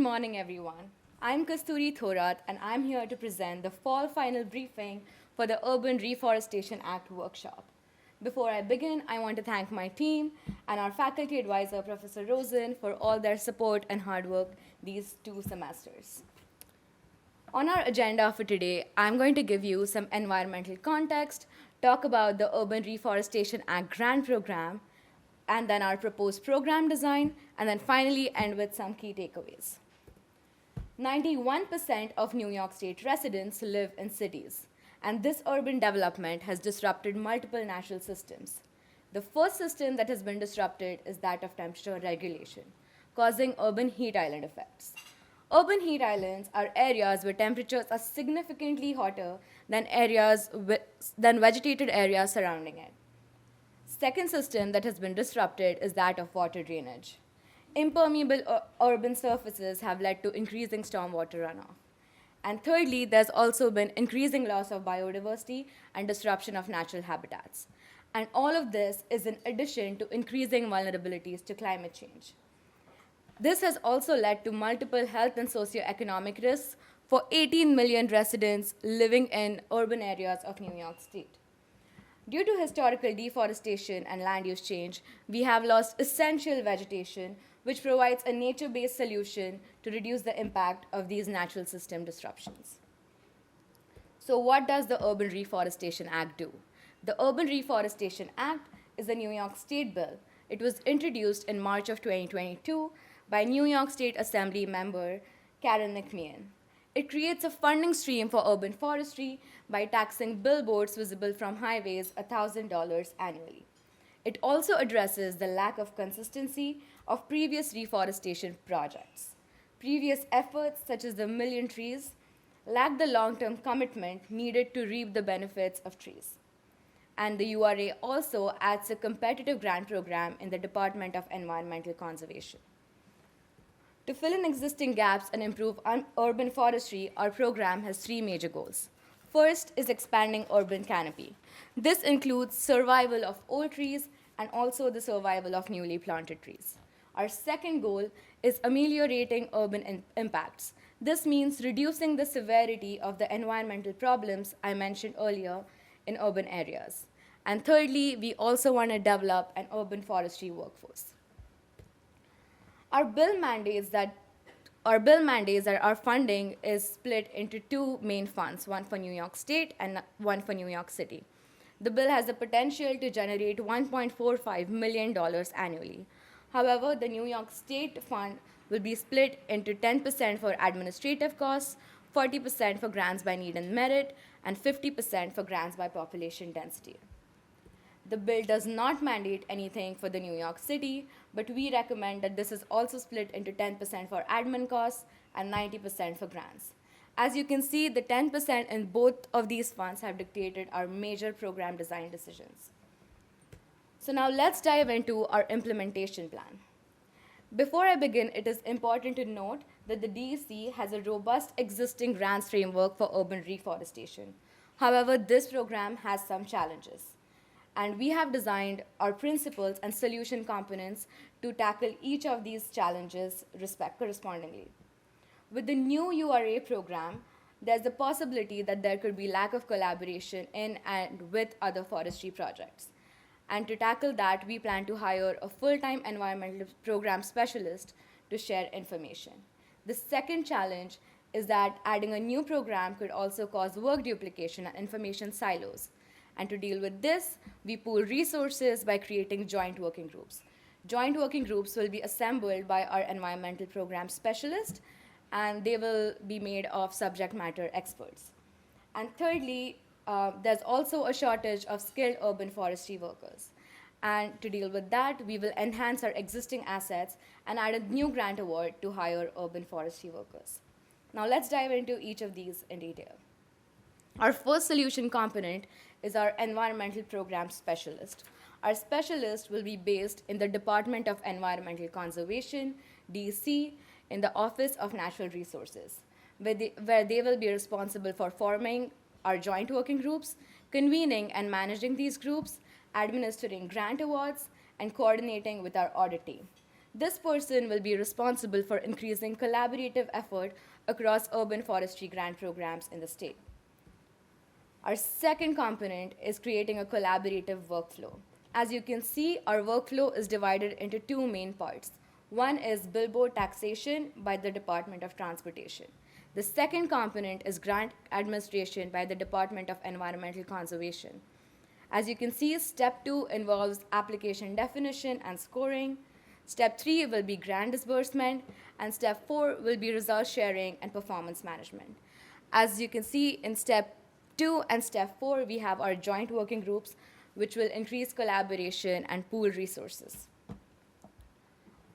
morning, everyone. I'm Kasturi Thorat, and I'm here to present the fall final briefing for the Urban Reforestation Act workshop. Before I begin, I want to thank my team and our faculty advisor, Professor Rosen, for all their support and hard work these 2 semesters. On our agenda for today, I'm going to give you some environmental context, talk about the Urban Reforestation Act grant program, and then our proposed program design, and then finally end with some key takeaways. 91% of New York State residents live in cities, and this urban development has disrupted multiple natural systems. The first system that has been disrupted is that of temperature regulation, causing urban heat island effects. Urban heat islands are areas where temperatures are significantly hotter than vegetated areas surrounding it. Second system that has been disrupted is that of water drainage. Impermeable urban surfaces have led to increasing stormwater runoff. And thirdly, there's also been increasing loss of biodiversity and disruption of natural habitats. And all of this is in addition to increasing vulnerabilities to climate change. This has also led to multiple health and socioeconomic risks for 18 million residents living in urban areas of New York State. Due to historical deforestation and land use change, we have lost essential vegetation, which provides a nature-based solution to reduce the impact of these natural system disruptions. So what does the Urban Reforestation Act do? The Urban Reforestation Act is a New York State bill. It was introduced in March of 2022 by New York State Assembly member Karen McMeehan. It creates a funding stream for urban forestry by taxing billboards visible from highways $1,000 annually. It also addresses the lack of consistency of previous reforestation projects. Previous efforts, such as the Million Trees, lack the long-term commitment needed to reap the benefits of trees. And the URA also adds a competitive grant program in the Department of Environmental Conservation. To fill in existing gaps and improve urban forestry, our program has 3 major goals. First is expanding urban canopy. This includes survival of old trees and also the survival of newly planted trees. Our second goal is ameliorating urban impacts. This means reducing the severity of the environmental problems I mentioned earlier in urban areas. And thirdly, we also want to develop an urban forestry workforce. Our bill mandates that our funding is split into 2 main funds, one for New York State and one for New York City. The bill has the potential to generate $1.45 million annually. However, the New York State fund will be split into 10% for administrative costs, 40% for grants by need and merit, and 50% for grants by population density. The bill does not mandate anything for the New York City, but we recommend that this is also split into 10% for admin costs and 90% for grants. As you can see, the 10% in both of these funds have dictated our major program design decisions. So now let's dive into our implementation plan. Before I begin, it is important to note that the DEC has a robust existing grants framework for urban reforestation. However, this program has some challenges. And we have designed our principles and solution components to tackle each of these challenges correspondingly. With the new URA program, there's the possibility that there could be lack of collaboration in and with other forestry projects. And to tackle that, we plan to hire a full-time environmental program specialist to share information. The second challenge is that adding a new program could also cause work duplication and information silos. And to deal with this, we pool resources by creating joint working groups. Joint working groups will be assembled by our environmental program specialist, and they will be made of subject matter experts. And thirdly, there's also a shortage of skilled urban forestry workers. And to deal with that, we will enhance our existing assets and add a new grant award to hire urban forestry workers. Now let's dive into each of these in detail. Our first solution component is our environmental program specialist. Our specialist will be based in the Department of Environmental Conservation, DC, in the Office of Natural Resources, where they will be responsible for forming our joint working groups, convening and managing these groups, administering grant awards, and coordinating with our audit team. This person will be responsible for increasing collaborative effort across urban forestry grant programs in the state. Our second component is creating a collaborative workflow. As you can see, our workflow is divided into two main parts. One is billboard taxation by the Department of Transportation. The second component is grant administration by the Department of Environmental Conservation. As you can see, step 2 involves application definition and scoring. Step 3 will be grant disbursement, and step 4 will be result sharing and performance management. As you can see in step 2 and step 4, we have our joint working groups, which will increase collaboration and pool resources.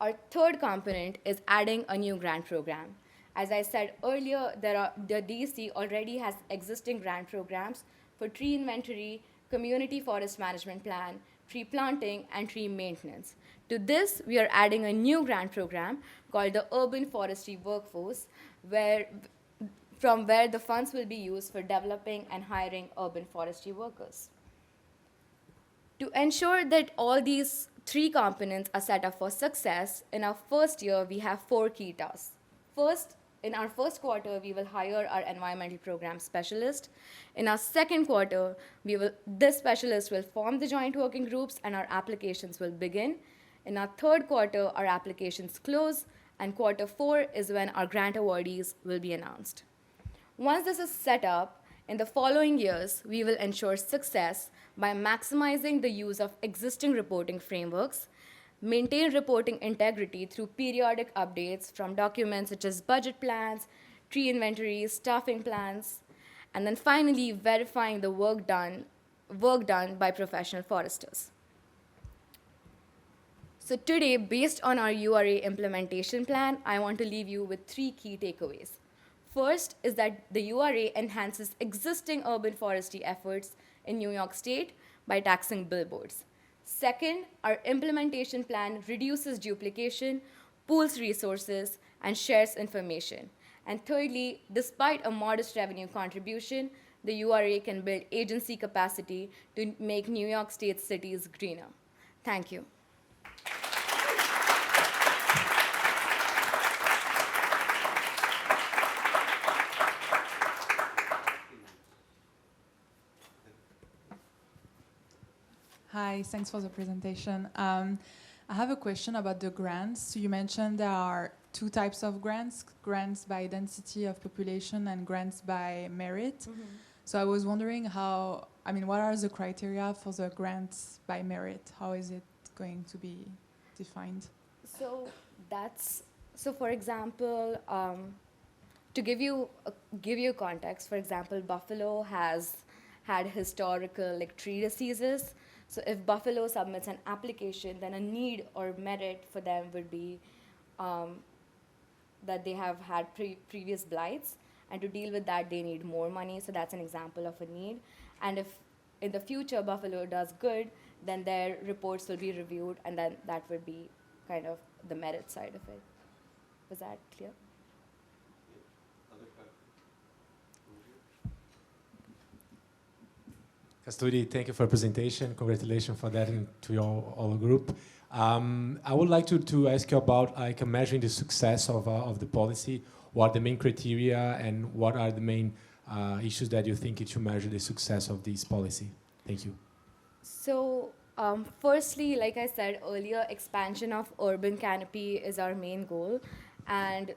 Our third component is adding a new grant program. As I said earlier, the DC already has existing grant programs for tree inventory, community forest management plan, tree planting, and tree maintenance. To this, we are adding a new grant program called the Urban Forestry Workforce, from where the funds will be used for developing and hiring urban forestry workers. To ensure that all these three components are set up for success, in our first year, we have 4 key tasks. First, in our first quarter, we will hire our environmental program specialist. In our second quarter, this specialist will form the joint working groups and our applications will begin. In our third quarter, our applications close, and quarter 4 is when our grant awardees will be announced. Once this is set up, in the following years, we will ensure success by maximizing the use of existing reporting frameworks, maintain reporting integrity through periodic updates from documents such as budget plans, tree inventories, staffing plans, and then finally verifying the work done by professional foresters. So today, based on our URA implementation plan, I want to leave you with 3 key takeaways. First is that the URA enhances existing urban forestry efforts in New York State by taxing billboards. Second, our implementation plan reduces duplication, pools resources, and shares information. And thirdly, despite a modest revenue contribution, the URA can build agency capacity to make New York State cities greener. Thank you. Hi, thanks for the presentation. I have a question about the grants. So you mentioned there are 2 types of grants by density of population and grants by merit. Mm-hmm. So I was wondering what are the criteria for the grants by merit? How is it going to be defined? So for example, to give you context, for example, Buffalo has had historical tree diseases. So if Buffalo submits an application, then a need or merit for them would be that they have had previous blights, and to deal with that, they need more money. So that's an example of a need. And if in the future Buffalo does good, then their reports will be reviewed, and then that would be kind of the merit side of it. Was that clear? Kasturi, thank you for the presentation. Congratulations for that and to your all group. I would like to ask you about measuring the success of the policy. What are the main criteria and what are the main issues that you think it should measure the success of this policy? Thank you. So firstly, like I said earlier, expansion of urban canopy is our main goal. And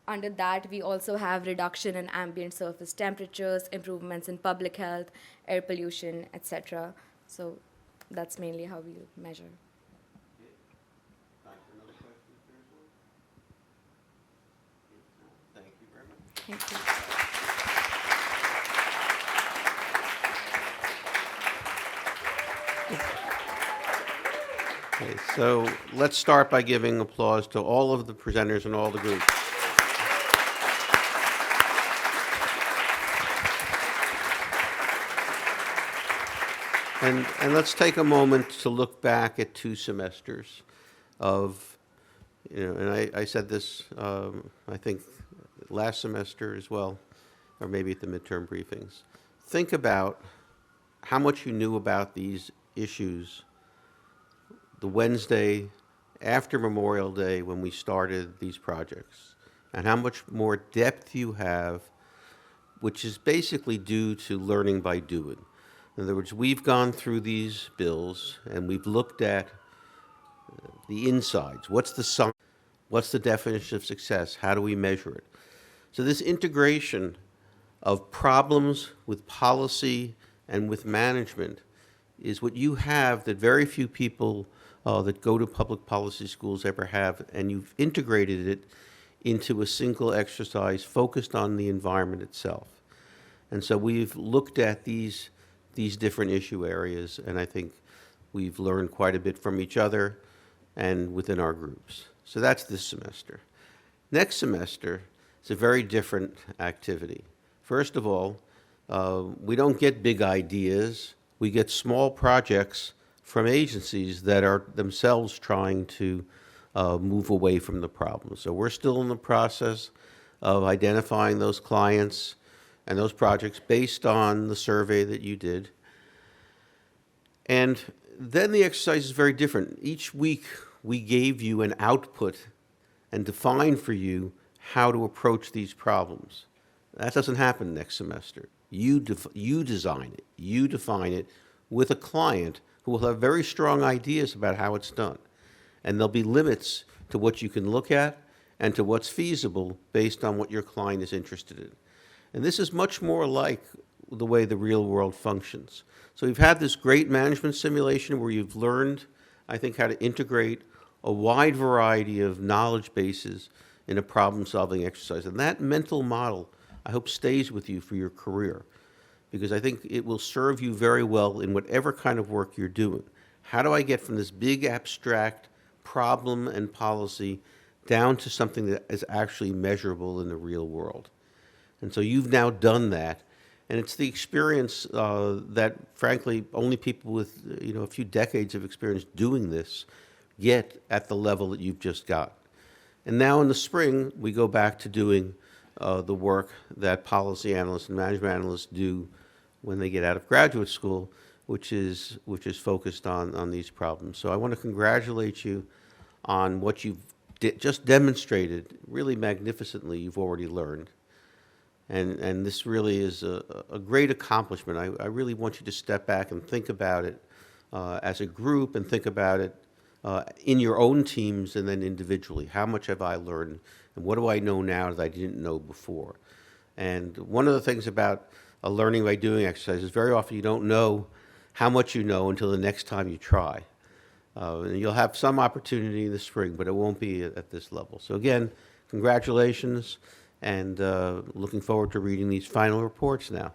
under that, we also have reduction in ambient surface temperatures, improvements in public health, air pollution, etc. So that's mainly how we measure. Time for another question? Thank you very much. Thank you. Okay, so let's start by giving applause to all of the presenters and all the groups. And let's take a moment to look back at 2 semesters of, and I said this, I think, last semester as well, or maybe at the midterm briefings. Think about how much you knew about these issues the Wednesday after Memorial Day when we started these projects, and how much more depth you have, which is basically due to learning by doing. In other words, we've gone through these bills and we've looked at the insides. What's the science? What's the definition of success? How do we measure it? So this integration of problems with policy and with management is what you have that very few people that go to public policy schools ever have, and you've integrated it into a single exercise focused on the environment itself. And so we've looked at these different issue areas, and I think we've learned quite a bit from each other and within our groups. So that's this semester. Next semester is a very different activity. First of all, we don't get big ideas. We get small projects from agencies that are themselves trying to move away from the problem. So we're still in the process of identifying those clients and those projects based on the survey that you did. And then the exercise is very different. Each week we gave you an output and defined for you how to approach these problems. That doesn't happen next semester. You design it, you define it with a client who will have very strong ideas about how it's done. And there'll be limits to what you can look at and to what's feasible based on what your client is interested in. And this is much more like the way the real world functions. So we've had this great management simulation where you've learned, I think, how to integrate a wide variety of knowledge bases in a problem-solving exercise. And that mental model, I hope, stays with you for your career, because I think it will serve you very well in whatever kind of work you're doing. How do I get from this big abstract problem and policy down to something that is actually measurable in the real world? And so you've now done that, and it's the experience that, frankly, only people with a few decades of experience doing this get at the level that you've just got. And now in the spring, we go back to doing the work that policy analysts and management analysts do when they get out of graduate school, which is focused on these problems. So I want to congratulate you on what you've just demonstrated really magnificently. You've already learned. And this really is a great accomplishment. I really want you to step back and think about it as a group, and think about it in your own teams and then individually. How much have I learned, and what do I know now that I didn't know before? And one of the things about a learning by doing exercise is very often you don't know how much you know until the next time you try. And you'll have some opportunity in the spring, but it won't be at this level. So again, congratulations, and looking forward to reading these final reports now.